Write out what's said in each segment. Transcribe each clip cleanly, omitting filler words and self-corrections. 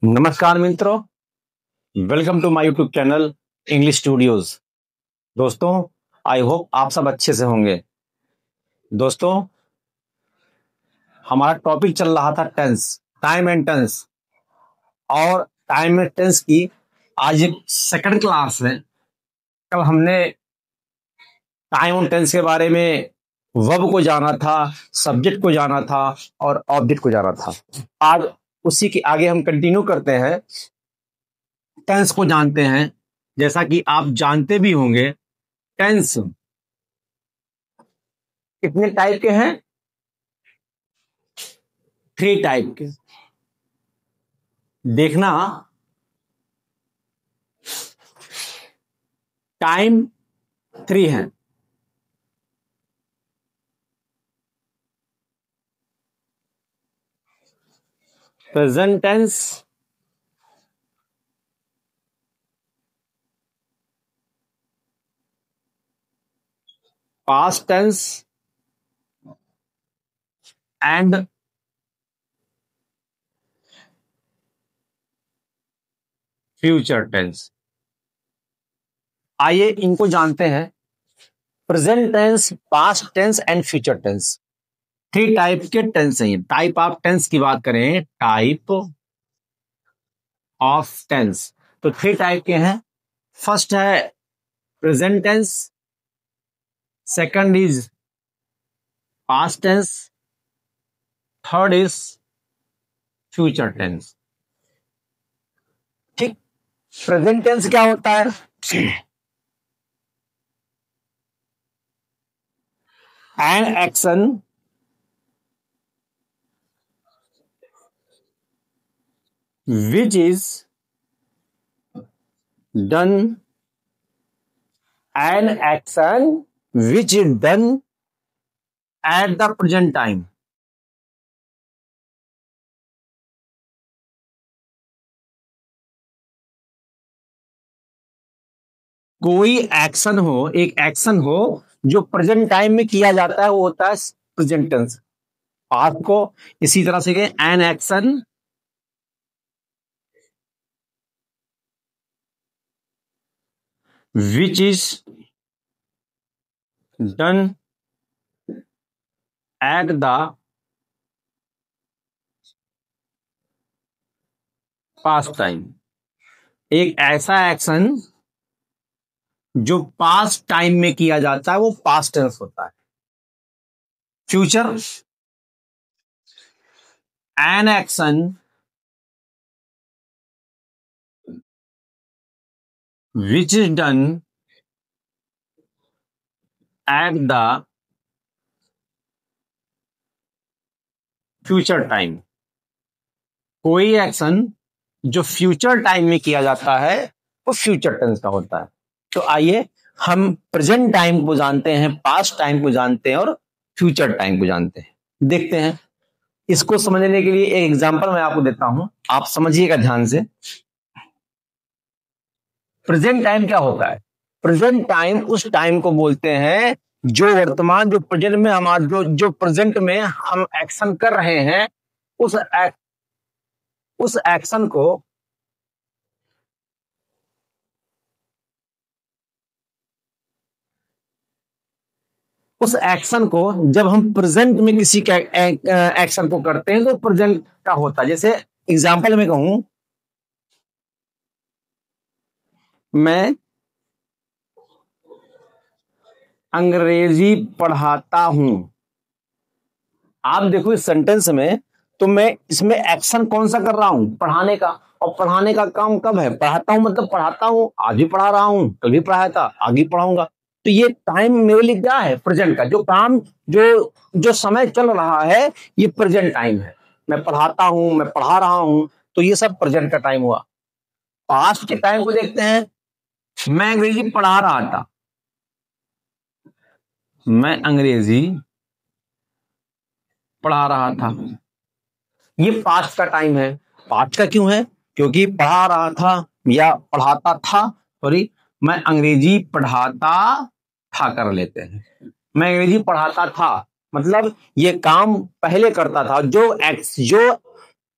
नमस्कार मित्रों, welcome to my YouTube channel English studios. दोस्तों, आई होप आप सब अच्छे से होंगे। दोस्तों, हमारा टॉपिक चल रहा था टेंस, टाइम एंड टेंस, और टाइम एंड टेंस की आज एक सेकंड क्लास है। कल हमने टाइम और टेंस के बारे में वर्ब को जाना था, सब्जेक्ट को जाना था और ऑब्जेक्ट को जाना था। आज उसी के आगे हम कंटिन्यू करते हैं, टेंस को जानते हैं। जैसा कि आप जानते भी होंगे, टेंस कितने टाइप के हैं? 3 टाइप के। देखना, टाइम 3 है। Present tense, past tense and future tense. आइए इनको जानते हैं। Present tense, past tense and future tense, 3 type के टेंस हैं। टाइप ऑफ टेंस की बात करें, टाइप ऑफ टेंस, तो 3 टाइप के हैं। फर्स्ट है present tense, second is past tense, third is future tense. ठीक, प्रेजेंट टेंस क्या होता है? An action which is done, an action which is done at the present time। कोई action हो, एक एक्शन हो जो प्रेजेंट टाइम में किया जाता है, वो होता है प्रेजेंट टेंस। आपको इसी तरह से N action which is done at the past time। एक ऐसा एक्शन जो पास्ट टाइम में किया जाता है, वो पास्ट टेंस होता है। Future, N action which is done at the future time। कोई एक्शन जो फ्यूचर टाइम में किया जाता है, वो फ्यूचर टेंस का होता है। तो आइए हम प्रेजेंट टाइम को जानते हैं, पास्ट टाइम को जानते हैं और फ्यूचर टाइम को जानते हैं। देखते हैं। इसको समझने के लिए एक एग्जांपल मैं आपको देता हूं, आप समझिएगा ध्यान से। प्रेजेंट टाइम क्या होता है? प्रेजेंट टाइम उस टाइम को बोलते हैं जो वर्तमान, जो प्रेजेंट में हमारा जो प्रेजेंट में हम एक्शन कर रहे हैं, उस एक्शन को जब हम प्रेजेंट में किसी के एक्शन को करते हैं तो प्रेजेंट का होता है। जैसे एग्जांपल में कहूं, मैं अंग्रेजी पढ़ाता हूं। आप देखो इस सेंटेंस में, तो मैं इसमें एक्शन कौन सा कर रहा हूं? पढ़ाने का। और पढ़ाने का काम कब है? पढ़ाता हूं, मतलब पढ़ाता हूं, आज भी पढ़ा रहा हूं, कल भी पढ़ाया था, आगे पढ़ाऊंगा। तो ये टाइम मेरे लिए क्या है? प्रेजेंट का जो काम, जो जो समय चल रहा है, ये प्रेजेंट टाइम है। मैं पढ़ाता हूं, मैं पढ़ा रहा हूं, तो ये सब प्रेजेंट का टाइम हुआ। पास्ट के टाइम को देखते हैं। मैं अंग्रेजी पढ़ा रहा था, मैं अंग्रेजी पढ़ा रहा था, ये पास्ट का टाइम है। पास्ट का क्यों है? क्योंकि पढ़ा रहा था या पढ़ाता था, सॉरी, मैं अंग्रेजी पढ़ाता था कर लेते हैं। मैं अंग्रेजी पढ़ाता था मतलब ये काम पहले करता था। जो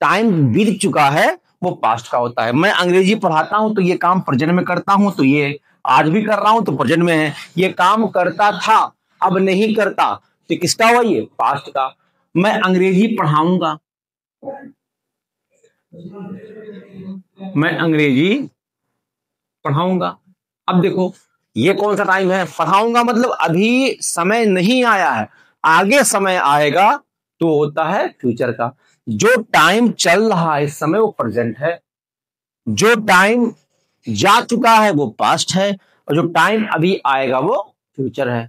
टाइम बीत चुका है वो पास्ट का होता है। मैं अंग्रेजी पढ़ाता हूं तो ये काम प्रेजेंट में करता हूं, तो ये आज भी कर रहा हूं तो प्रेजेंट में है। ये काम करता था, अब नहीं करता, तो किसका हुआ? ये पास्ट का। मैं अंग्रेजी पढ़ाऊंगा, मैं अंग्रेजी पढ़ाऊंगा। अब देखो ये कौन सा टाइम है? पढ़ाऊंगा मतलब अभी समय नहीं आया है, आगे समय आएगा तो होता है फ्यूचर का। जो टाइम चल रहा है इस समय वो प्रेजेंट है, जो टाइम जा चुका है वो पास्ट है, और जो टाइम अभी आएगा वो फ्यूचर है।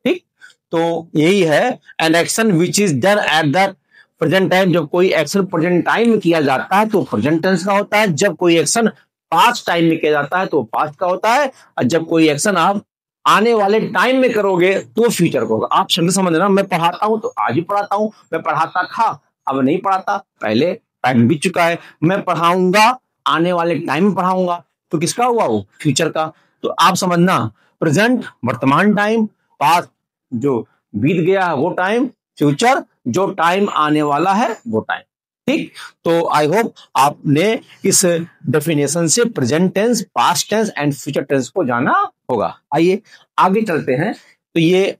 ठीक, तो यही है। An action which is done at the present time, जब कोई एक्शन प्रेजेंट टाइम में किया जाता है तो प्रेजेंट टेंस का होता है। जब कोई एक्शन पास्ट टाइम में किया जाता है तो पास्ट का होता है। और जब कोई एक्शन आप आने वाले टाइम में करोगे तो फ्यूचर का होगा। आप समझना, मैं पढ़ाता हूं तो आज ही पढ़ाता हूं, मैं पढ़ाता था अब नहीं पढ़ाता, पहले टाइम बीत चुका है। मैं पढ़ाऊंगा आने वाले टाइम में पढ़ाऊंगा, तो किसका हुआ? वो फ्यूचर का। तो आप समझना, प्रेजेंट वर्तमान टाइम, पास्ट जो बीत गया है वो टाइम, फ्यूचर जो टाइम आने वाला है वो टाइम। ठीक, तो आई होप आपने इस डेफिनेशन से present tense, past tense and future tense को जाना होगा। आइए आगे चलते हैं। तो ये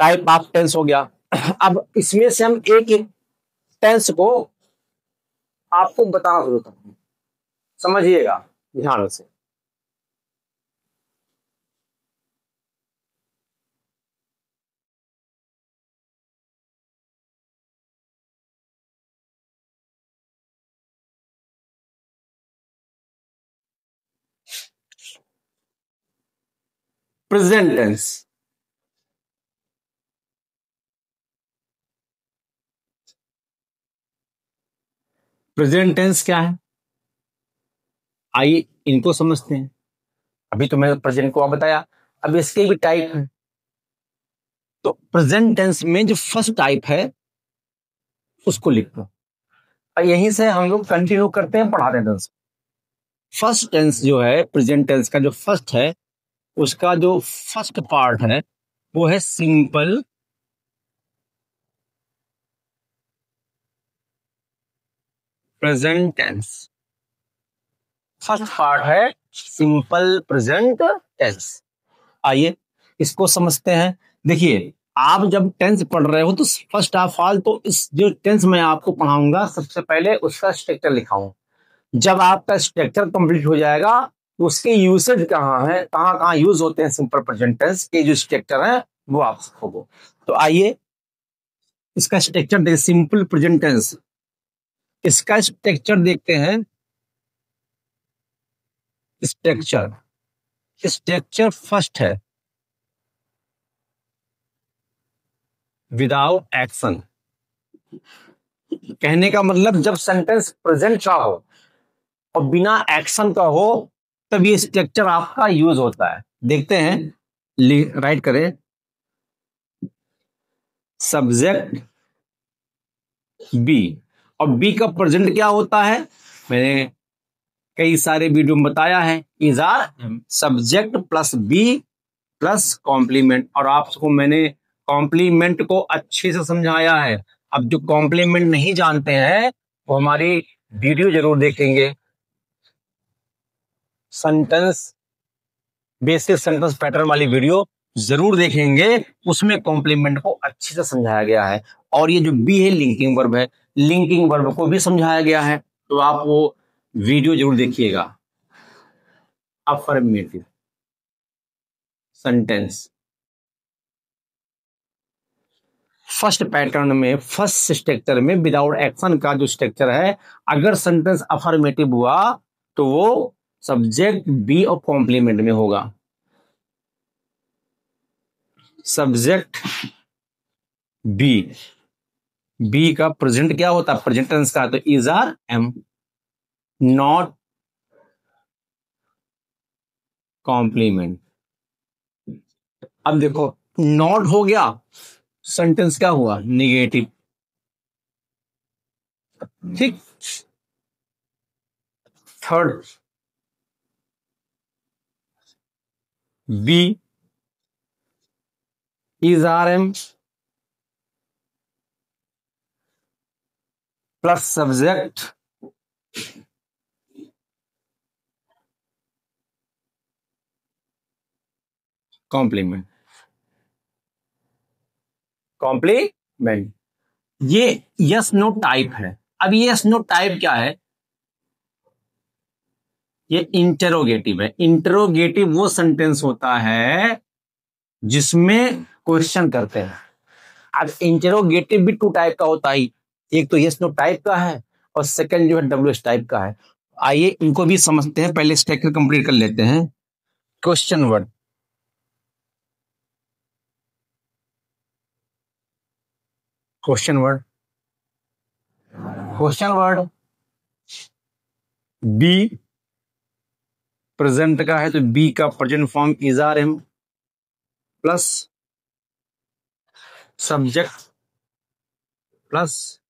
टाइप ऑफ टेंस हो गया। अब इसमें से हम एक एक टेंस को आपको बताना शुरू करते हैं, समझिएगा ध्यान से। प्रेजेंट टेंस, प्रेजेंट टेंस क्या है? आइए इनको समझते हैं। अभी तो मैंने प्रेजेंट को बताया, अब इसके भी टाइप है। तो प्रेजेंट टेंस में जो फर्स्ट टाइप है उसको लिखो, और यहीं से हम लोग कंटिन्यू करते हैं पढ़ाते हैं टेंस। फर्स्ट टेंस जो है प्रेजेंट टेंस का, जो फर्स्ट है उसका जो फर्स्ट पार्ट है वो है simple present tense. First part है सिंपल प्रेजेंट टेंस। आइए इसको समझते हैं। देखिए आप जब टेंस पढ़ रहे हो तो फर्स्ट ऑफ ऑल तो इस जो टेंस मैं आपको पढ़ाऊंगा सबसे पहले उसका स्ट्रक्चर लिखाऊंगा। जब आपका स्ट्रक्चर कंप्लीट हो जाएगा तो उसके यूसेज कहाँ है, कहाँ कहाँ यूज होते हैं सिंपल प्रेजेंट टेंस के जो स्ट्रक्चर है वो आप सीखोगे। तो आइए इसका स्ट्रक्चर देखिए, सिंपल प्रेजेंट टेंस, इसका स्ट्रक्चर देखते हैं। स्ट्रक्चर, स्ट्रक्चर फर्स्ट है विदाउट एक्शन। कहने का मतलब जब सेंटेंस प्रेजेंट का हो और बिना एक्शन का हो तब ये स्ट्रक्चर आपका यूज होता है। देखते हैं, राइट करें, सब्जेक्ट बी, और बी का प्रेजेंट क्या होता है? मैंने कई सारे वीडियो में बताया है, is are subject plus be plus complement. और आपको मैंने कॉम्प्लीमेंट को अच्छे से समझाया है। अब जो कॉम्प्लीमेंट नहीं जानते हैं वो हमारी वीडियो जरूर देखेंगे, सेंटेंस बेसिक सेंटेंस पैटर्न वाली वीडियो जरूर देखेंगे, उसमें कॉम्प्लीमेंट को अच्छे से समझाया गया है। और ये जो बी है लिंकिंग वर्ब है, लिंकिंग वर्ब को भी समझाया गया है, तो आप वो वीडियो जरूर देखिएगा। अफर्मेटिव सेंटेंस फर्स्ट पैटर्न में, फर्स्ट स्ट्रक्चर में विदाउट एक्शन का जो स्ट्रक्चर है, अगर सेंटेंस अफर्मेटिव हुआ तो वो सब्जेक्ट बी और कॉम्प्लीमेंट में होगा। सब्जेक्ट बी, बी का प्रेजेंट क्या होता है? प्रेजेंट टेंस का, तो is are am, not complement. अब देखो नॉट हो गया, सेंटेंस क्या हुआ? निगेटिव। ठीक, third be is are am plus subject complement, complement. ये यस नो टाइप है। अब ये यस नो टाइप क्या है? ये इंटेरोगेटिव है। इंटेरोगेटिव वो सेंटेंस होता है जिसमें क्वेश्चन करते हैं। अब इंटेरोगेटिव भी टू टाइप का होता है, एक तो यस नो टाइप का है और सेकंड जो है डब्ल्यूएच टाइप का है। आइए इनको भी समझते हैं, पहले स्ट्रक्चर कंप्लीट कर लेते हैं। Question word, question word, question word be present का है तो बी का present form is are am plus subject plus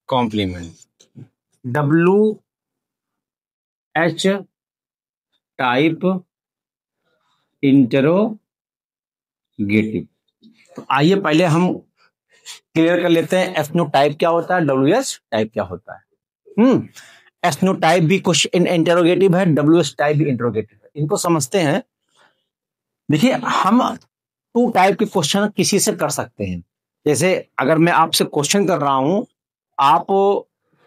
complement. W H type interrogative. तो आइए पहले हम क्लियर कर लेते हैं एस्नो टाइप क्या होता है, डब्ल्यू एच टाइप क्या होता है। एस्नो टाइप भी क्वेश्चन इंटेरोगेटिव है, डब्ल्यू एच टाइप भी इंटेरोगेटिव है। इनको समझते हैं। देखिए, हम टू टाइप के क्वेश्चन किसी से कर सकते हैं। जैसे अगर मैं आपसे क्वेश्चन कर रहा हूं, आप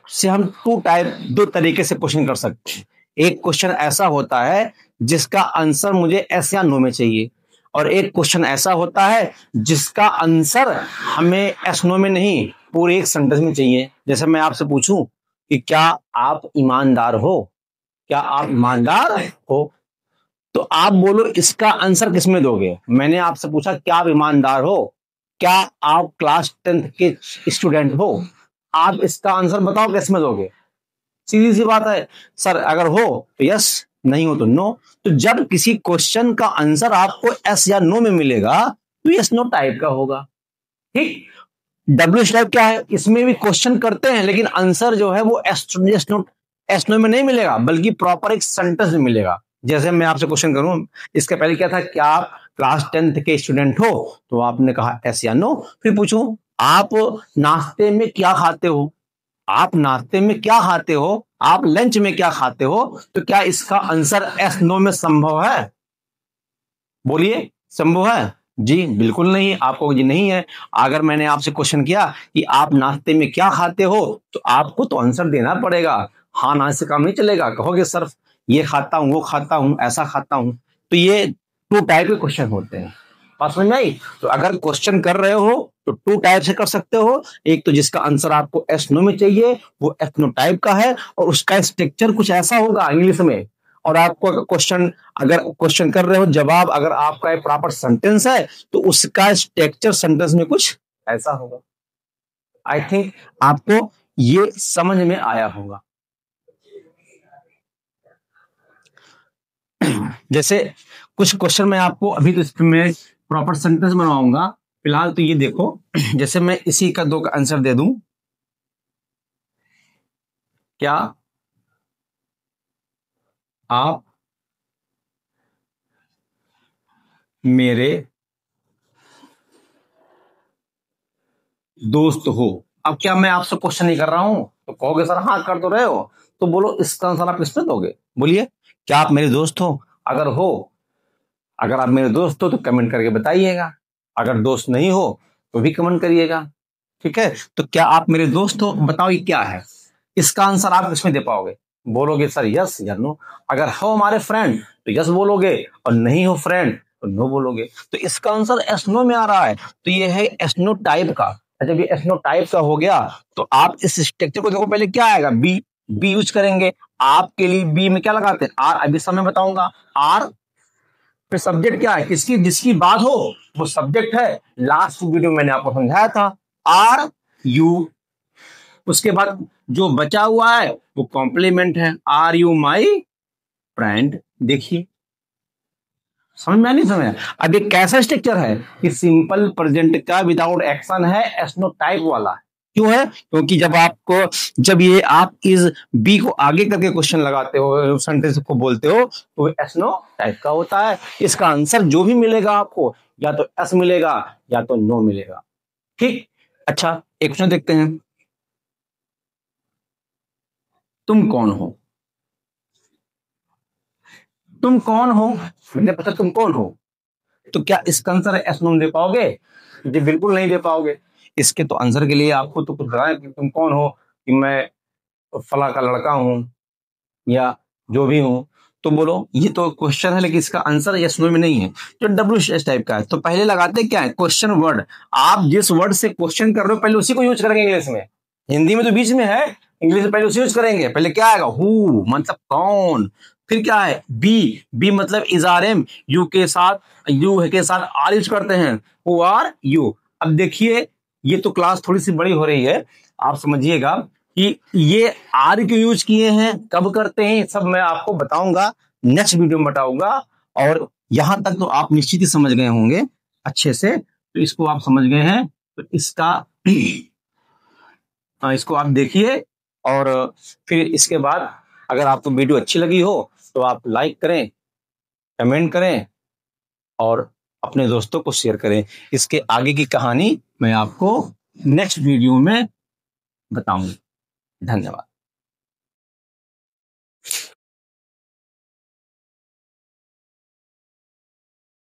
से हम टू टाइप, दो तरीके से क्वेश्चन कर सकते हैं। एक क्वेश्चन ऐसा होता है जिसका आंसर मुझे एस या नो में चाहिए, और एक क्वेश्चन ऐसा होता है जिसका आंसर हमें एस नो में नहीं, पूरे एक सेंटेंस में चाहिए। जैसे मैं आपसे पूछूं कि क्या आप ईमानदार हो, क्या आप ईमानदार हो, तो आप बोलो इसका आंसर किसमें दोगे। मैंने आपसे पूछा क्या आप ईमानदार हो, क्या आप क्लास 10th के स्टूडेंट हो, आप इसका आंसर बताओ किसमें दोगे। सीधी सी बात है सर, अगर हो तो यस, नहीं हो तो नो। तो जब किसी क्वेश्चन का आंसर आपको एस या नो में मिलेगा तो यस नो टाइप का होगा। ठीक। डब्ल्यू टाइप क्या है? इसमें भी क्वेश्चन करते हैं लेकिन आंसर जो है वो एस नो में नहीं मिलेगा, बल्कि प्रॉपर एक सेंटेंस में मिलेगा। जैसे मैं आपसे क्वेश्चन करूं, इसके पहले क्या था, क्या आप क्लास 10th के स्टूडेंट हो, तो आपने कहा एस या नो। फिर पूछूं आप नाश्ते में क्या खाते हो, आप नाश्ते में क्या खाते हो, आप लंच में क्या खाते हो, तो क्या इसका आंसर एस नो में संभव है? बोलिए, संभव है? जी बिल्कुल नहीं, आपको जी नहीं है। अगर मैंने आपसे क्वेश्चन किया कि आप नाश्ते में क्या खाते हो, तो आपको तो आंसर देना पड़ेगा। हाँ ना से काम नहीं चलेगा, कहोगे सर ये खाता हूं, वो खाता हूं, ऐसा खाता हूं। तो ये टू टाइप के क्वेश्चन होते हैं। बात समझ में आई? तो अगर क्वेश्चन कर रहे हो तो टू टाइप से कर सकते हो। एक तो जिसका आंसर आपको एस नो में चाहिए, वो एस नो टाइप का है, और उसका स्ट्रक्चर कुछ ऐसा होगा इंग्लिश में। और आपको क्वेश्चन, अगर क्वेश्चन कर रहे हो, जवाब अगर आपका एक प्रॉपर सेंटेंस है, तो उसका स्ट्रक्चर सेंटेंस में कुछ ऐसा होगा। आई थिंक आपको ये समझ में आया होगा। जैसे कुछ क्वेश्चन मैं आपको अभी तो इसमें प्रॉपर सेंटेंस बनवाऊंगा, फिलहाल तो ये देखो। जैसे मैं इसी का दो का आंसर दे दूं, क्या आप मेरे दोस्त हो। अब क्या मैं आपसे क्वेश्चन नहीं कर रहा हूं, तो कहोगे सर हाँ कर तो रहे हो, तो बोलो इसका आंसर आप किसमें दोगे। बोलिए, क्या आप मेरे दोस्त हो? अगर हो, अगर आप मेरे दोस्त हो तो कमेंट करके बताइएगा, अगर दोस्त नहीं हो तो भी कमेंट करिएगा। ठीक है, तो क्या आप मेरे दोस्त हो, बताओ ये क्या है, इसका आंसर आप किसमें दे पाओगे। बोलोगे सर यस या नो। अगर हो हमारे फ्रेंड तो यस बोलोगे, और नहीं हो फ्रेंड तो नो बोलोगे। तो इसका आंसर एस नो में आ रहा है, तो ये है एस नो टाइप का। जब ये एस नो टाइप का हो गया तो आप इस स्ट्रक्चर को देखो, पहले क्या आएगा, बी, बी यूज करेंगे। आपके लिए बी में क्या लगाते हैं, आर, अभी समय बताऊंगा। आर, फिर सब्जेक्ट क्या है, किसकी, जिसकी बात हो वो सब्जेक्ट है। लास्ट वीडियो में मैंने आपको समझाया था, आर यू। उसके बाद जो बचा हुआ है वो कॉम्प्लीमेंट है, आर यू माई फ्रेंड। देखिए, समझ में नहीं समझ? अब ये कैसा स्ट्रक्चर है कि सिंपल प्रेजेंट का विदाउट एक्शन है, एसनो टाइप वाला। क्यों है? क्योंकि जब आपको, जब ये आप इस बी को आगे करके क्वेश्चन लगाते हो, सेंटेंस को बोलते हो, तो एसनो टाइप का होता है। इसका आंसर जो भी मिलेगा आपको, या तो एस मिलेगा या तो नो मिलेगा। ठीक। अच्छा, एक क्वेश्चन देखते हैं। तुम कौन हो? तुम कौन हो, मुझे पता तुम कौन हो। तो क्या इसका आंसर एस नो दे पाओगे? जी बिल्कुल नहीं दे पाओगे। इसके तो आंसर के लिए आपको तो कुछ बताएं कि तुम कौन हो, कि मैं फला का लड़का हूं या जो भी हूं। तो बोलो, ये तो क्वेश्चन है लेकिन इसका आंसर यस नो में नहीं है, जो डब्ल्यू एस टाइप का है। तो पहले लगाते क्या है, क्वेश्चन वर्ड। आप जिस वर्ड से क्वेश्चन कर रहे हो पहले उसी को यूज करेंगे इंग्लिश में। हिंदी में तो बीच में है, इंग्लिश में पहले उसे यूज करेंगे। पहले क्या आएगा, हु मतलब कौन, फिर क्या है बी, बी मतलब इज आर एम, यू के साथ, यू के साथ आर यूज करते हैं, हु आर यू। अब देखिए, ये तो क्लास थोड़ी सी बड़ी हो रही है, आप समझिएगा कि ये आर क्यों यूज किए हैं, कब करते हैं, सब मैं आपको बताऊंगा, नेक्स्ट वीडियो में बताऊंगा। और यहां तक तो आप निश्चित ही समझ गए होंगे अच्छे से, तो इसको आप समझ गए हैं, तो इसका इसको आप देखिए। और फिर इसके बाद अगर आपको वीडियो अच्छी लगी हो तो आप लाइक करें, कमेंट करें और अपने दोस्तों को शेयर करें। इसके आगे की कहानी मैं आपको नेक्स्ट वीडियो में बताऊंगा। धन्यवाद।